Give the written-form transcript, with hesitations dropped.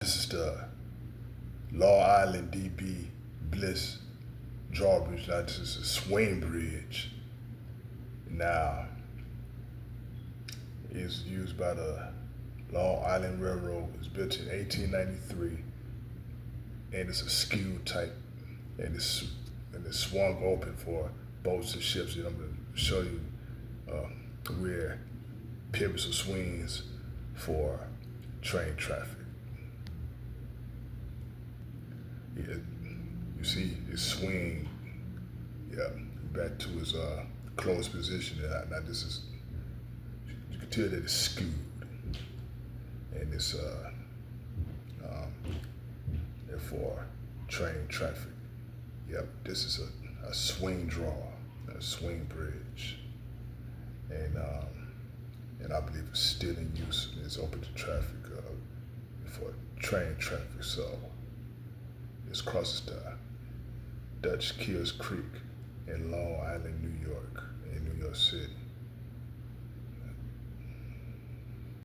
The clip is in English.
This is the Long Island DB Bliss drawbridge. Now this is a swing bridge. Now it's used by the Long Island Railroad. It was built in 1893, and it's a skew type, and it's swung open for boats and ships. And I'm going to show you where pivots or swings for train traffic. Yeah, you see it swing, yeah, back to its closed position. Now this is, you can tell that it's skewed, and it's for train traffic. Yep, this is a swing draw, a swing bridge, and I believe it's still in use. It's open to traffic for train traffic. So this crosses the Dutch Kills Creek in Long Island, New York, in New York City.